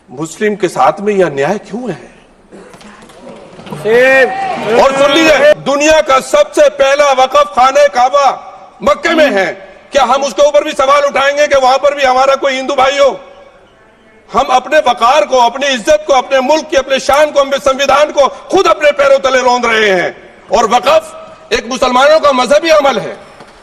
मुस्लिम के साथ में यह न्याय क्यों है? और सुन लीजिए, दुनिया का सबसे पहला वक़फ़ खाने काबा मक्के में है। क्या हम उसके ऊपर भी सवाल उठाएंगे कि वहां पर भी हमारा कोई हिंदू भाई हो? हम अपने वकार को, अपनी इज्जत को, अपने मुल्क की, अपने शान को, अपने संविधान को खुद अपने पैरों तले रौंद रहे हैं। और वक़फ़ एक मुसलमानों का मजहबी अमल है,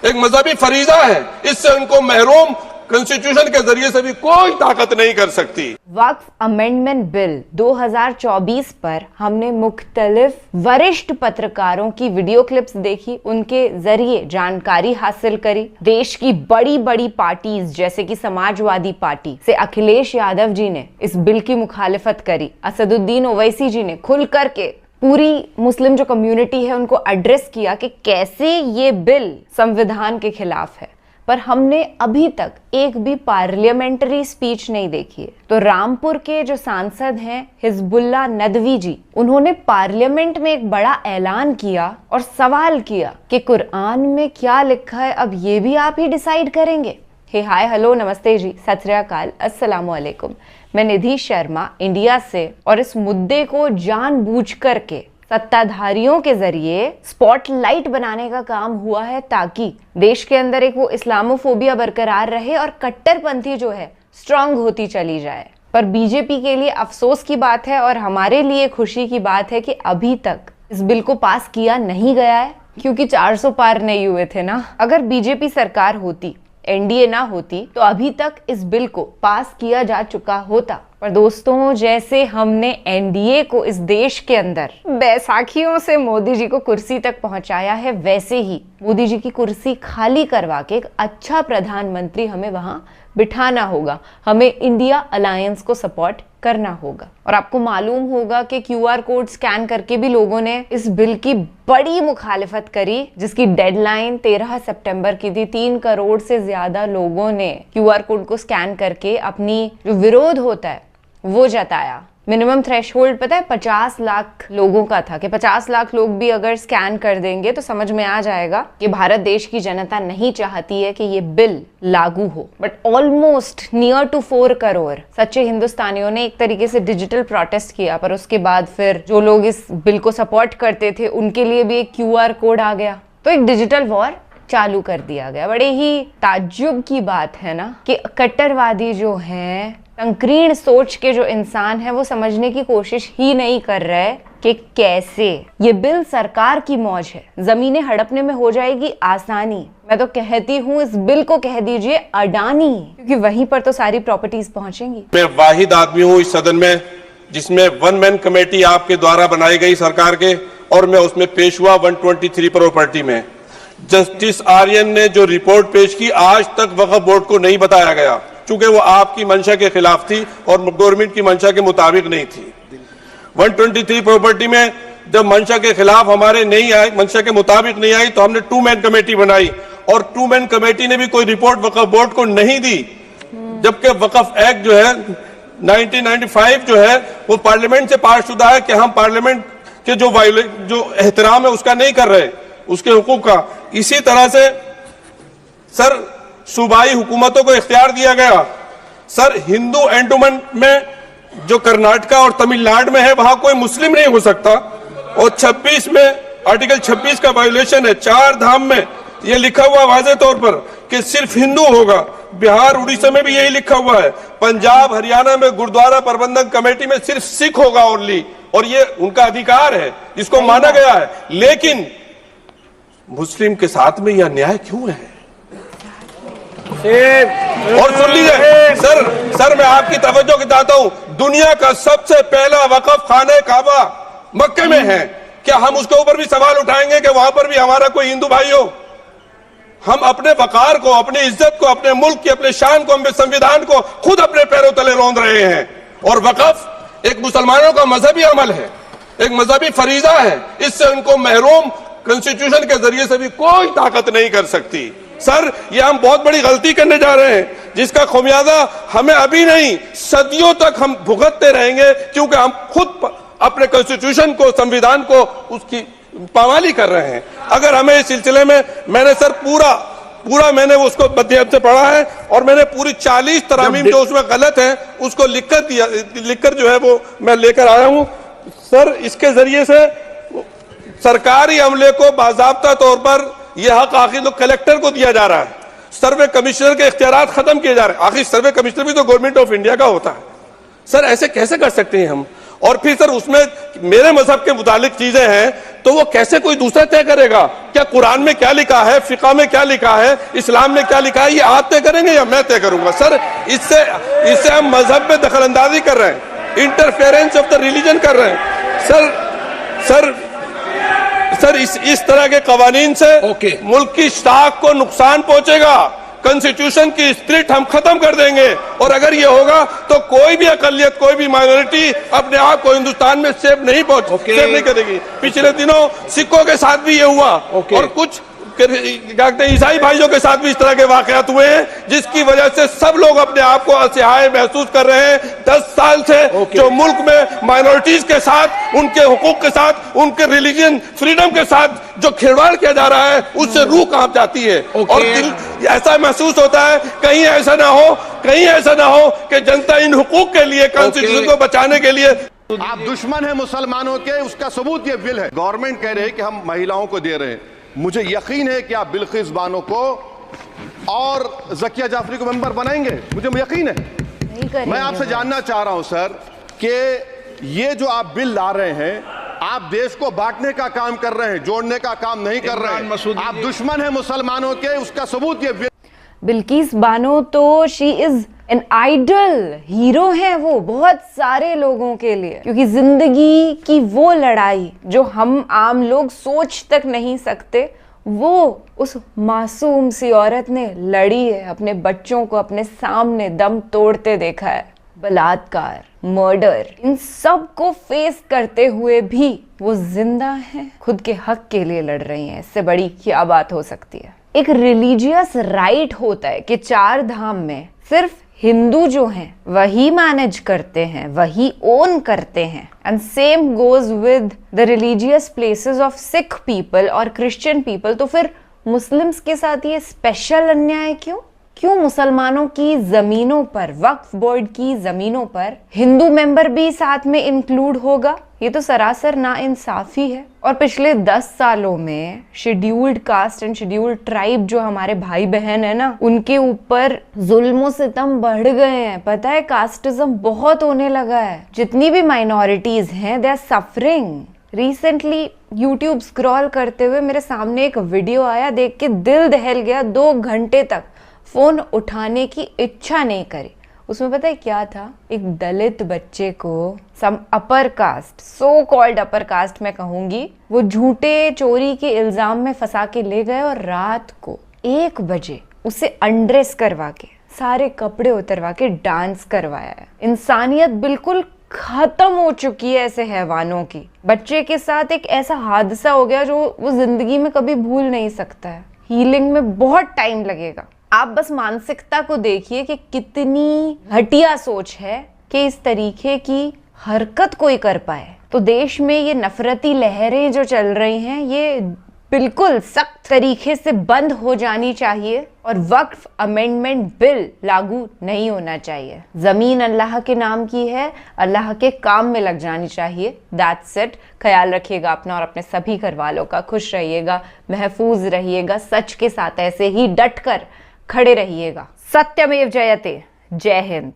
एक मजहबी फरीजा है। इससे उनको महरूम कॉन्स्टिट्यूशन के जरिए से भी कोई ताकत नहीं कर सकती। वक्फ अमेंडमेंट बिल 2024 पर हमने मुख्तलिफ वरिष्ठ पत्रकारों की वीडियो क्लिप्स देखी, उनके जरिए जानकारी हासिल करी। देश की बड़ी बड़ी पार्टीज जैसे कि समाजवादी पार्टी से अखिलेश यादव जी ने इस बिल की मुखालिफत करी। असदुद्दीन ओवैसी जी ने खुल करके पूरी मुस्लिम जो कम्युनिटी है उनको एड्रेस किया कि कैसे ये बिल संविधान के खिलाफ है। पर हमने अभी तक एक भी पार्लियामेंट्री स्पीच नहीं देखी है। तो रामपुर के जो सांसद हैं हिजबुल्ला नदवी जी, उन्होंने पार्लियामेंट में एक बड़ा ऐलान किया और सवाल किया कि कुरान में क्या लिखा है, अब ये भी आप ही डिसाइड करेंगे। हे हाय हेलो नमस्ते जी, सत श्री अकाल, अस्सलाम वालेकुम। मैं निधि शर्मा इंडिया से, और इस मुद्दे को जानबूझ करके सत्ताधारियों के जरिए स्पॉटलाइट बनाने का काम हुआ है ताकि देश के अंदर एक वो इस्लामोफोबिया बरकरार रहे और कट्टरपंथी जो है स्ट्रांग होती चली जाए। पर बीजेपी के लिए अफसोस की बात है और हमारे लिए खुशी की बात है कि अभी तक इस बिल को पास किया नहीं गया है, क्योंकि 400 पार नहीं हुए थे ना। अगर बीजेपी सरकार होती, एनडीए ना होती, तो अभी तक इस बिल को पास किया जा चुका होता। पर दोस्तों, जैसे हमने एनडीए को इस देश के अंदर बैसाखियों से मोदी जी को कुर्सी तक पहुंचाया है, वैसे ही मोदी जी की कुर्सी खाली करवा के एक अच्छा प्रधानमंत्री हमें वहां बिठाना होगा। हमें इंडिया अलायंस को सपोर्ट करना होगा। और आपको मालूम होगा कि क्यूआर कोड स्कैन करके भी लोगों ने इस बिल की बड़ी मुखालिफत करी, जिसकी डेडलाइन 13 सितंबर की थी। 3 करोड़ से ज्यादा लोगों ने क्यूआर कोड को स्कैन करके अपनी जो विरोध होता है वो जताया। मिनिमम थ्रेशोल्ड पता है 50 लाख लोगों का था कि 50 लाख लोग भी अगर स्कैन कर देंगे तो समझ में आ जाएगा कि भारत देश की जनता नहीं चाहती है कि ये बिल लागू हो। But almost near to 4 crore सच्चे हिंदुस्तानियों ने एक तरीके से डिजिटल प्रोटेस्ट किया। पर उसके बाद फिर जो लोग इस बिल को सपोर्ट करते थे उनके लिए भी एक क्यूआर कोड आ गया, तो एक डिजिटल वॉर चालू कर दिया गया। बड़े ही ताज्जुब की बात है ना कि कट्टरवादी जो है, संकीर्ण सोच के जो इंसान है, वो समझने की कोशिश ही नहीं कर रहे कि कैसे ये बिल सरकार की मौज है, जमीनें हड़पने में हो जाएगी आसानी। मैं तो कहती हूँ इस बिल को कह दीजिए अडानी, क्योंकि वहीं पर तो सारी प्रॉपर्टीज पहुंचेंगी। मैं वाहिद आदमी हूँ इस सदन में जिसमें 1 मैन कमेटी आपके द्वारा बनाई गई सरकार के, और मैं उसमें पेश हुआ 123 प्रॉपर्टी में। जस्टिस आर्यन ने जो रिपोर्ट पेश की, आज तक वक्फ बोर्ड को नहीं बताया गया, चूंकि वो आपकी मंशा के खिलाफ थी और गवर्नमेंट की मंशा के मुताबिक नहीं थी। 123 प्रॉपर्टी में जब मंशा के खिलाफ हमारे नहीं आई, मंशा के मुताबिक नहीं आई, तो हमने 2 मैन कमेटी बनाई, और 2 मैन कमेटी ने भी कोई रिपोर्ट वक्फ बोर्ड को नहीं दी। जबकि वक्फ एक्ट जो है 1995 जो है वो पार्लियामेंट से पास शुदा है कि हम पार्लियामेंट के जो एहतराम है उसका नहीं कर रहे, उसके हुकूक का। इसी तरह से सर सूबाई हुकूमतों को इख्तियार दिया गया। सर हिंदू एंडोमेंट में जो कर्नाटका और तमिलनाडु में है वहां कोई मुस्लिम नहीं हो सकता, और 26 में आर्टिकल 26 का वायोलेशन है। 4 धाम में ये लिखा हुआ वाज़े तौर पर कि सिर्फ हिंदू होगा। बिहार उड़ीसा में भी यही लिखा हुआ है। पंजाब हरियाणा में गुरुद्वारा प्रबंधक कमेटी में सिर्फ सिख होगा ओनली, और ये उनका अधिकार है, इसको माना गया है। लेकिन मुस्लिम के साथ में यह न्याय क्यों है? और सुन लीजिए सर, मैं आपकी तवज्जो की चाहता हूं, दुनिया का सबसे पहला वक़फ़ खाने काबा मक्के में है। क्या हम उसके ऊपर भी सवाल उठाएंगे कि वहां पर भी हमारा कोई हिंदू भाई हो? हम अपने वकार को, अपनी इज्जत को, अपने मुल्क की, अपने शान को, अपने संविधान को खुद अपने पैरों तले रौंद रहे हैं। और वक़फ़ एक मुसलमानों का मजहबी अमल है, एक मजहबी फरीजा है। इससे उनको महरूम कॉन्स्टिट्यूशन के जरिए से भी कोई ताकत नहीं कर सकती। सर ये हम बहुत बड़ी गलती करने जा रहे हैं, जिसका खुमियाजा हमें अभी नहीं सदियों तक हम भुगतते रहेंगे, क्योंकि हम खुद अपने कॉन्स्टिट्यूशन को, संविधान को, उसकी पामाली कर रहे हैं। अगर हमें इस सिलसिले में, मैंने सर पूरा पूरा मैंने उसको मध्यम से पढ़ा है और मैंने पूरी 40 तरामीम जो उसमें गलत है उसको लिखकर जो है वो मैं लेकर आया हूं सर। इसके जरिए से सरकारी अमले को बाज़ाब्ता तौर पर यह हक आखिर तो कलेक्टर को दिया जा रहा है, सर्वे कमिश्नर के इख्तियारात खत्म किए जा रहे हैं। आखिर सर्वे कमिश्नर भी तो गवर्नमेंट ऑफ इंडिया का होता है सर, ऐसे कैसे कर सकते हैं हम? और फिर सर उसमें मेरे मजहब के मुतालिक चीजें हैं तो वो कैसे कोई दूसरा तय करेगा? क्या कुरान में क्या लिखा है, फिका में क्या लिखा है, इस्लाम में क्या लिखा है, ये आप तय करेंगे या मैं तय करूंगा? सर इससे हम मजहब में दखल अंदाजी कर रहे हैं, इंटरफेरेंस ऑफ द रिलीजन कर रहे हैं सर इस तरह के कवानीन से मुल्क की शाख को नुकसान पहुंचेगा। कॉन्स्टिट्यूशन की स्पिरिट हम खत्म कर देंगे और अगर ये होगा तो कोई भी अकलियत, कोई भी माइनॉरिटी अपने आप को हिंदुस्तान में सेफ नहीं करेगी। पिछले दिनों सिखों के साथ भी ये हुआ और कुछ ईसाई भाइयों के साथ भी इस तरह के वाकयात हुए हैं जिसकी वजह से सब लोग अपने आप को असहाय महसूस कर रहे हैं। 10 साल से जो मुल्क में माइनॉरिटीज के साथ, उनके हुकूक के साथ, उनके रिलीजन फ्रीडम के साथ जो खिलवाड़ किया जा रहा है उससे रूह कांप जाती है और दिल ऐसा महसूस होता है कहीं ऐसा ना हो कि जनता इन हुकूक के लिए, कॉन्स्टिट्यूशन को बचाने के लिए आप दुश्मन है मुसलमानों के, उसका सबूत ये बिल है। गवर्नमेंट कह रहे हैं कि हम महिलाओं को दे रहे हैं। मुझे यकीन है कि आप बिल्किस बानो को और ज़किया जाफरी को मेंबर बनाएंगे, मुझे यकीन है। मैं आपसे जानना चाह रहा हूं सर कि ये जो आप बिल ला रहे हैं, आप देश को बांटने का काम कर रहे हैं, जोड़ने का काम नहीं कर रहे हैं। आप दुश्मन है मुसलमानों के, उसका सबूत ये बिल। बिल्किस बानो तो she is an idol, hero है वो बहुत सारे लोगों के लिए, क्योंकि जिंदगी की वो लड़ाई जो हम आम लोग सोच तक नहीं सकते वो उस मासूम सी औरत ने लड़ी है। अपने बच्चों को अपने सामने दम तोड़ते देखा है। बलात्कार, मर्डर, इन सब को फेस करते हुए भी वो जिंदा है, खुद के हक के लिए लड़ रही हैं। इससे बड़ी क्या बात हो सकती है? एक रिलीजियस राइट होता है कि 4 धाम में सिर्फ हिंदू जो हैं वही मैनेज करते हैं, वही ओन करते हैं। And same goes with the religious places of Sikh people और क्रिश्चियन पीपल। तो फिर मुस्लिम्स के साथ ये स्पेशल अन्याय क्यों मुसलमानों की जमीनों पर, वक्फ बोर्ड की जमीनों पर हिंदू मेंबर भी साथ में इंक्लूड होगा? ये तो सरासर नाइंसाफी है। और पिछले 10 सालों में scheduled caste and scheduled tribe जो हमारे भाई बहन है ना, उनके ऊपर जुल्म सितम बढ़ गए हैं। पता है, कास्टिज्म बहुत होने लगा है। जितनी भी माइनॉरिटीज हैं they are suffering. Recently YouTube scroll करते हुए मेरे सामने एक वीडियो आया, देख के दिल दहल गया। 2 घंटे तक फोन उठाने की इच्छा नहीं करी। उसमें पता है क्या था? एक दलित बच्चे को some upper caste, so called upper caste मैं कहूंगी, वो झूठे चोरी के इल्जाम में फंसा के ले गए और रात को 1 बजे उसे अनड्रेस करवा के, सारे कपड़े उतरवा के डांस करवाया है। इंसानियत बिल्कुल खत्म हो चुकी है ऐसे हैवानों की। बच्चे के साथ एक ऐसा हादसा हो गया जो वो जिंदगी में कभी भूल नहीं सकता है। हीलिंग में बहुत टाइम लगेगा। आप बस मानसिकता को देखिए कि कितनी घटिया सोच है कि इस तरीके की हरकत कोई कर पाए। तो देश में ये नफरती लहरें जो चल रही हैं ये बिल्कुल सख्त तरीके से बंद हो जानी चाहिए और वक्फ अमेंडमेंट बिल लागू नहीं होना चाहिए। जमीन अल्लाह के नाम की है, अल्लाह के काम में लग जानी चाहिए। That's it. ख्याल रखिएगा अपना और अपने सभी घर वालों का। खुश रहिएगा, महफूज रहिएगा, सच के साथ ऐसे ही डट कर खड़े रहिएगा। सत्यमेव जयते। जय हिंद।